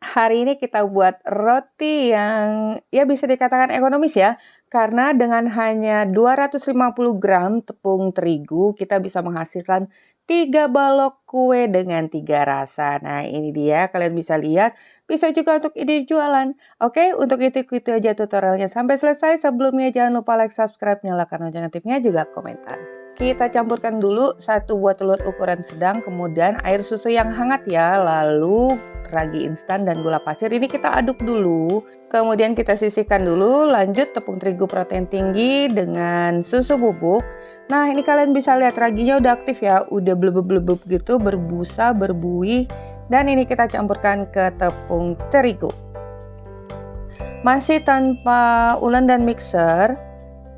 hari ini kita buat roti yang ya bisa dikatakan ekonomis ya. Karena dengan hanya 250 gram tepung terigu, kita bisa menghasilkan 3 balok kue dengan 3 rasa. Nah, ini dia kalian bisa lihat, bisa juga untuk ide jualan. Oke, untuk itu aja tutorialnya sampai selesai. Sebelumnya jangan lupa like, subscribe, nyalakan lonceng notifnya juga komentar. Kita campurkan dulu 1 buah telur ukuran sedang, kemudian air susu yang hangat ya, lalu ragi instan dan gula pasir. Ini kita aduk dulu, kemudian kita sisihkan dulu, lanjut tepung terigu protein tinggi dengan susu bubuk. Nah, ini kalian bisa lihat raginya udah aktif ya, udah blebeb-blebeb gitu, berbusa, berbuih, dan ini kita campurkan ke tepung terigu. Masih tanpa ulen dan mixer.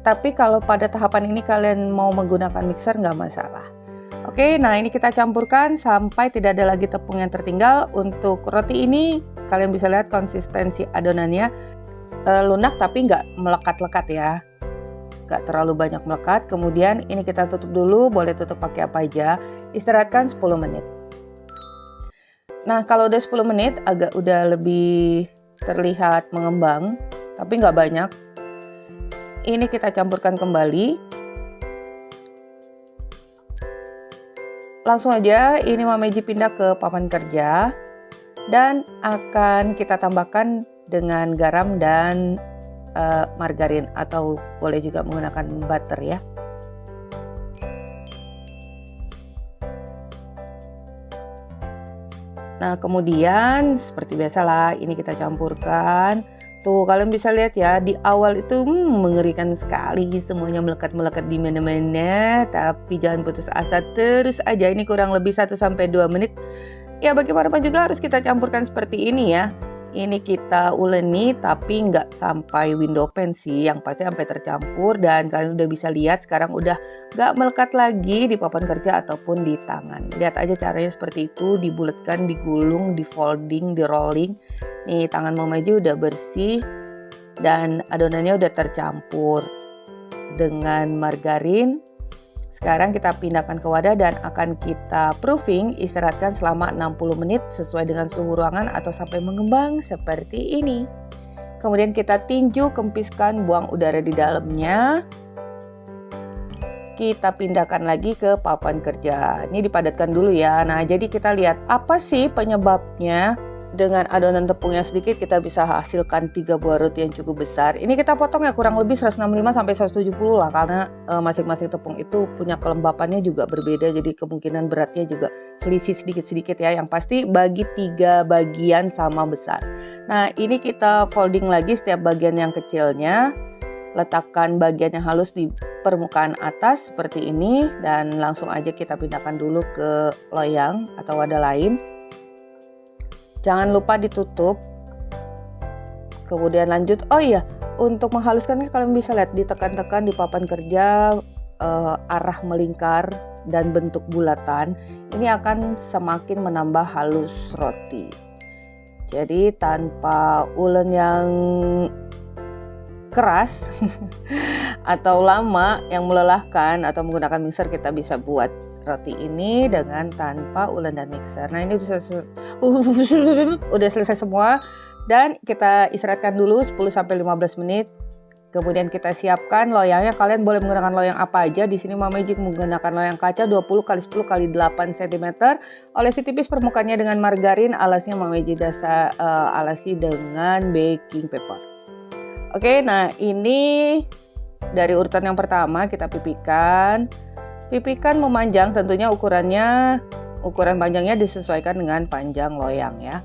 Tapi kalau pada tahapan ini kalian mau menggunakan mixer nggak masalah. Oke, nah ini kita campurkan sampai tidak ada lagi tepung yang tertinggal. Untuk roti ini kalian bisa lihat konsistensi adonannya lunak tapi nggak melekat-lekat ya. Nggak terlalu banyak melekat. Kemudian ini kita tutup dulu, boleh tutup pakai apa aja. Istirahatkan 10 menit. Nah kalau udah 10 menit agak udah lebih terlihat mengembang, tapi nggak banyak. Ini kita campurkan kembali. Langsung aja ini Mameji pindah ke papan kerja dan akan kita tambahkan dengan garam dan margarin atau boleh juga menggunakan butter ya. Nah kemudian seperti biasalah ini kita campurkan. Tuh kalian bisa lihat ya di awal itu mengerikan sekali, semuanya melekat-melekat di mana-mana, tapi jangan putus asa, terus aja. Ini kurang lebih 1-2 menit. Ya bagaimanapun juga harus kita campurkan seperti ini ya. Ini kita uleni tapi nggak sampai window pan sih, yang pasti sampai tercampur. Dan kalian udah bisa lihat sekarang udah nggak melekat lagi di papan kerja ataupun di tangan. Lihat aja caranya seperti itu, dibulatkan, digulung, di folding, di rolling. Nih tangan Mameji udah bersih dan adonannya udah tercampur dengan margarin. Sekarang kita pindahkan ke wadah dan akan kita proofing, istirahatkan selama 60 menit sesuai dengan suhu ruangan atau sampai mengembang seperti ini. Kemudian kita tinju, kempiskan, buang udara di dalamnya. Kita pindahkan lagi ke papan kerja. Ini dipadatkan dulu ya. Nah, jadi kita lihat apa sih penyebabnya. Dengan adonan tepungnya sedikit kita bisa hasilkan 3 buah roti yang cukup besar. Ini kita potong ya kurang lebih 165 sampai 170 lah, karena masing-masing tepung itu punya kelembapannya juga berbeda, jadi kemungkinan beratnya juga selisih sedikit-sedikit ya. Yang pasti bagi 3 bagian sama besar. Nah ini kita folding lagi setiap bagian yang kecilnya. Letakkan bagian yang halus di permukaan atas seperti ini dan langsung aja kita pindahkan dulu ke loyang atau wadah lain. Jangan lupa ditutup. Kemudian lanjut. Oh iya, untuk menghaluskannya kalian bisa lihat ditekan-tekan di papan kerja arah melingkar dan bentuk bulatan. Ini akan semakin menambah halus roti. Jadi tanpa ulen yang keras atau lama yang melelahkan atau menggunakan mixer, kita bisa buat roti ini dengan tanpa ulen dan mixer. Nah ini udah selesai semua dan kita istirahatkan dulu 10-15 menit. Kemudian kita siapkan loyangnya. Kalian boleh menggunakan loyang apa aja. Di sini Mameji menggunakan loyang kaca 20x10x8 cm. Olesi tipis permukaannya dengan margarin, alasnya Mameji alasi dengan baking paper. Oke, nah ini dari urutan yang pertama kita pipihkan. Pipihkan memanjang, tentunya ukuran panjangnya disesuaikan dengan panjang loyang ya.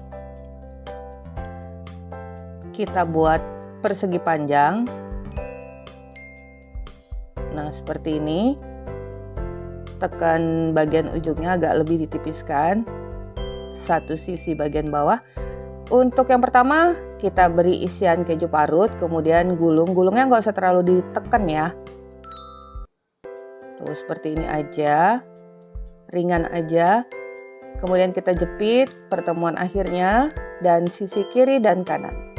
Kita buat persegi panjang. Nah, seperti ini. Tekan bagian ujungnya agak lebih ditipiskan. Satu sisi bagian bawah. Untuk yang pertama kita beri isian keju parut, kemudian gulungnya nggak usah terlalu ditekan ya. Tuh seperti ini aja, ringan aja. Kemudian kita jepit pertemuan akhirnya dan sisi kiri dan kanan.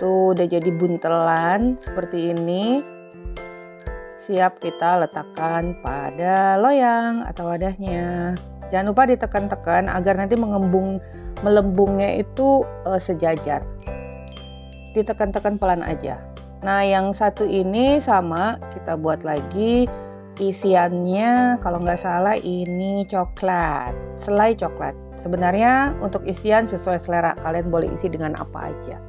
Tuh udah jadi buntelan seperti ini. Siap kita letakkan pada loyang atau wadahnya. Jangan lupa ditekan-tekan agar nanti melembungnya itu sejajar. Ditekan-tekan pelan aja. Nah, yang satu ini sama, kita buat lagi. Isiannya kalau nggak salah ini coklat, selai coklat. Sebenarnya untuk isian sesuai selera, kalian boleh isi dengan apa aja.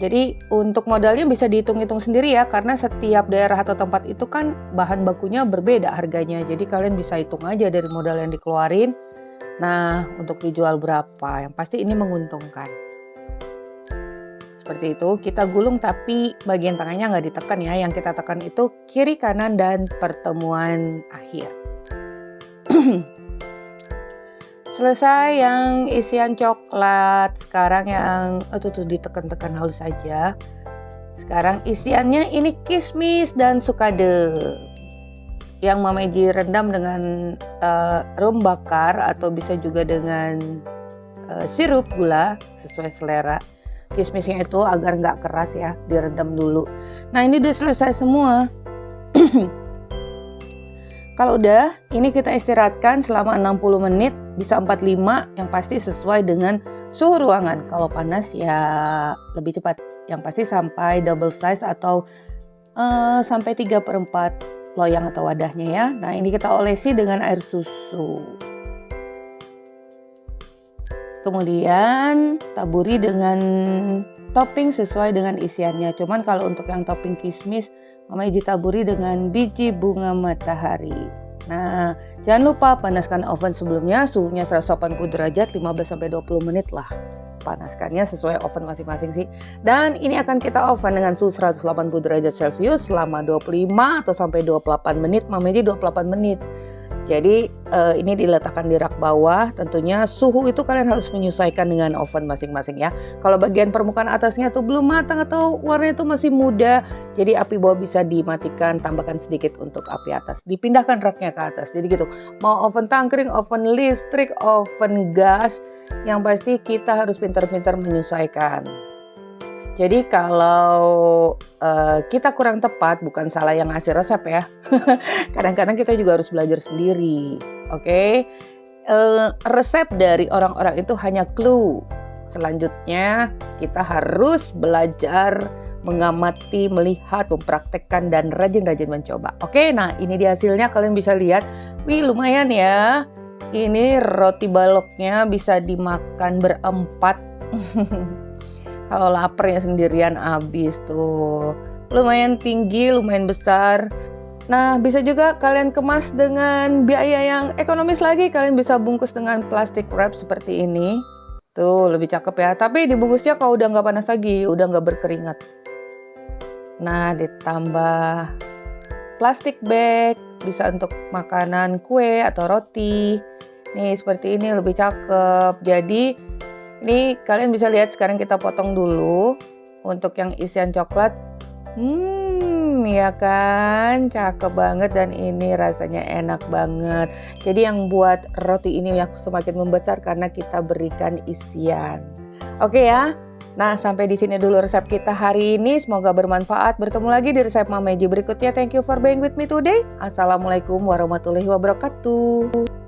Jadi untuk modalnya bisa dihitung-hitung sendiri ya, karena setiap daerah atau tempat itu kan bahan bakunya berbeda harganya. Jadi kalian bisa hitung aja dari modal yang dikeluarin. Nah, untuk dijual berapa? Yang pasti ini menguntungkan. Seperti itu, kita gulung tapi bagian tengahnya nggak ditekan ya. Yang kita tekan itu kiri, kanan, dan pertemuan akhir. Selesai yang isian coklat, sekarang yang tuh ditekan-tekan halus aja. Sekarang isiannya ini kismis dan sukade yang Mama Eji rendam dengan rum bakar atau bisa juga dengan sirup gula sesuai selera. Kismisnya itu agar nggak keras ya, direndam dulu. Nah, ini udah selesai semua. Kalau udah, ini kita istirahatkan selama 60 menit, bisa 45, yang pasti sesuai dengan suhu ruangan. Kalau panas ya lebih cepat, yang pasti sampai double size atau sampai 3/4 loyang atau wadahnya ya. Nah, ini kita olesi dengan air susu. Kemudian taburi dengan topping sesuai dengan isiannya. Cuman kalau untuk yang topping kismis, Mama Eji taburi dengan biji bunga matahari. Nah, jangan lupa panaskan oven sebelumnya, suhunya 180 derajat 15-20 menit lah. Panaskannya sesuai oven masing-masing sih. Dan ini akan kita oven dengan suhu 180 derajat Celcius selama 25 atau sampai 28 menit. Mama Eji 28 menit. Jadi ini diletakkan di rak bawah, tentunya suhu itu kalian harus menyesuaikan dengan oven masing-masing ya. Kalau bagian permukaan atasnya tuh belum matang atau warnanya itu masih muda, jadi api bawah bisa dimatikan, tambahkan sedikit untuk api atas. Dipindahkan raknya ke atas, jadi gitu. Mau oven tangkring, oven listrik, oven gas, yang pasti kita harus pintar-pintar menyesuaikan. Jadi kalau kita kurang tepat, bukan salah yang ngasih resep ya. Kadang-kadang kita juga harus belajar sendiri. Oke? Resep dari orang-orang itu hanya clue. Selanjutnya kita harus belajar mengamati, melihat, mempraktekkan, dan rajin-rajin mencoba. Oke, nah ini dia hasilnya, kalian bisa lihat. Wih, lumayan ya. Ini roti baloknya bisa dimakan berempat. Kalau lapar ya sendirian habis tuh. Lumayan tinggi, lumayan besar. Nah, bisa juga kalian kemas dengan biaya yang ekonomis lagi. Kalian bisa bungkus dengan plastik wrap seperti ini. Tuh, lebih cakep ya. Tapi dibungkusnya kalau udah nggak panas lagi, udah nggak berkeringat. Nah, ditambah plastik bag. Bisa untuk makanan kue atau roti. Nih, seperti ini lebih cakep. Jadi, ini kalian bisa lihat sekarang kita potong dulu untuk yang isian coklat. Ya kan, cakep banget dan ini rasanya enak banget. Jadi yang buat roti ini yang semakin membesar karena kita berikan isian. Oke ya. Nah, sampai di sini dulu resep kita hari ini. Semoga bermanfaat. Bertemu lagi di resep Mama Eji berikutnya. Thank you for being with me today. Assalamualaikum warahmatullahi wabarakatuh.